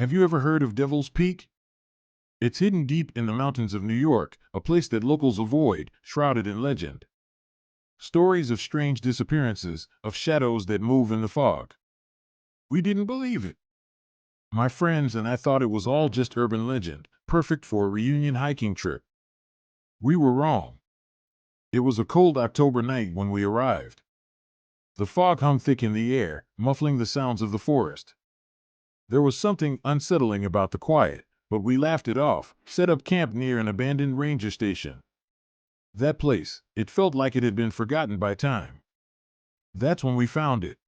Have you ever heard of Devil's Peak? It's hidden deep in the mountains of New York, a place that locals avoid, shrouded in legend. Stories of strange disappearances, of shadows that move in the fog. We didn't believe it. My friends and I thought it was all just urban legend, perfect for a reunion hiking trip. We were wrong. It was a cold October night when we arrived. The fog hung thick in the air, muffling the sounds of the forest. There was something unsettling about the quiet, but we laughed it off, set up camp near an abandoned ranger station. That place, it felt like it had been forgotten by time. That's when we found it.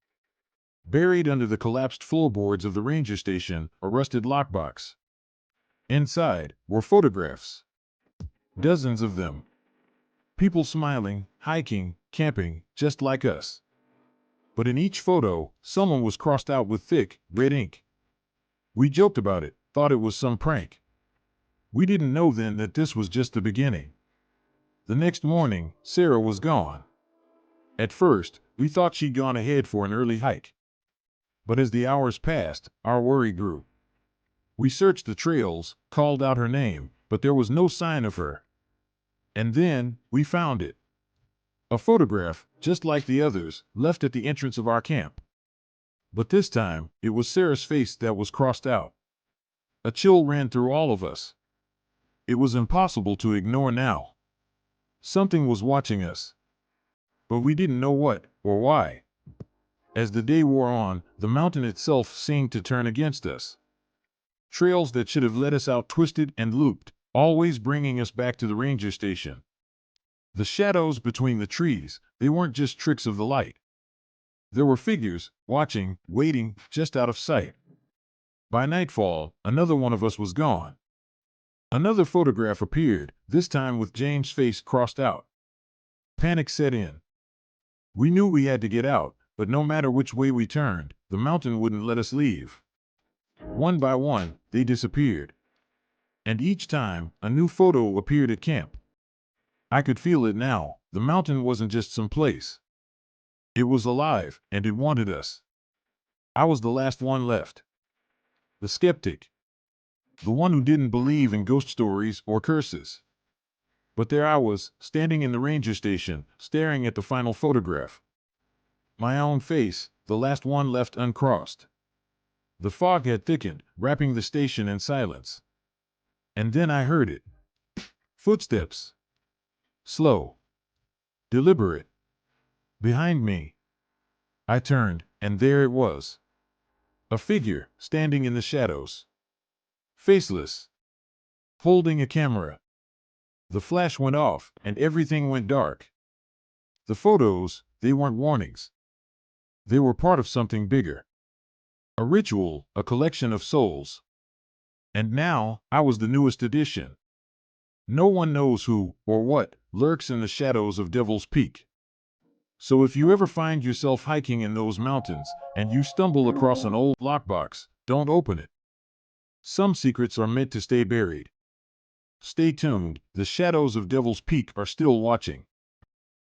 Buried under the collapsed floorboards of the ranger station, a rusted lockbox. Inside were photographs. Dozens of them. People smiling, hiking, camping, just like us. But in each photo, someone was crossed out with thick, red ink. We joked about it, thought it was some prank. We didn't know then that this was just the beginning. The next morning, Sarah was gone. At first, we thought she'd gone ahead for an early hike. But as the hours passed, our worry grew. We searched the trails, called out her name, but there was no sign of her. And then, we found it. A photograph, just like the others, left at the entrance of our camp. But this time, it was Sarah's face that was crossed out. A chill ran through all of us. It was impossible to ignore now. Something was watching us. But we didn't know what, or why. As the day wore on, the mountain itself seemed to turn against us. Trails that should have led us out twisted and looped, always bringing us back to the ranger station. The shadows between the trees, they weren't just tricks of the light. There were figures, watching, waiting, just out of sight. By nightfall, another one of us was gone. Another photograph appeared, this time with James' face crossed out. Panic set in. We knew we had to get out, but no matter which way we turned, the mountain wouldn't let us leave. One by one, they disappeared. And each time, a new photo appeared at camp. I could feel it now. The mountain wasn't just some place. It was alive, and it wanted us. I was the last one left. The skeptic. The one who didn't believe in ghost stories or curses. But there I was, standing in the ranger station, staring at the final photograph. My own face, the last one left uncrossed. The fog had thickened, wrapping the station in silence. And then I heard it. Footsteps. Slow. Deliberate. Behind me. I turned, and there it was. A figure, standing in the shadows. Faceless. Holding a camera. The flash went off, and everything went dark. The photos, they weren't warnings. They were part of something bigger. A ritual, a collection of souls. And now, I was the newest addition. No one knows who, or what, lurks in the shadows of Devil's Peak. So if you ever find yourself hiking in those mountains, and you stumble across an old lockbox, don't open it. Some secrets are meant to stay buried. Stay tuned, the shadows of Devil's Peak are still watching.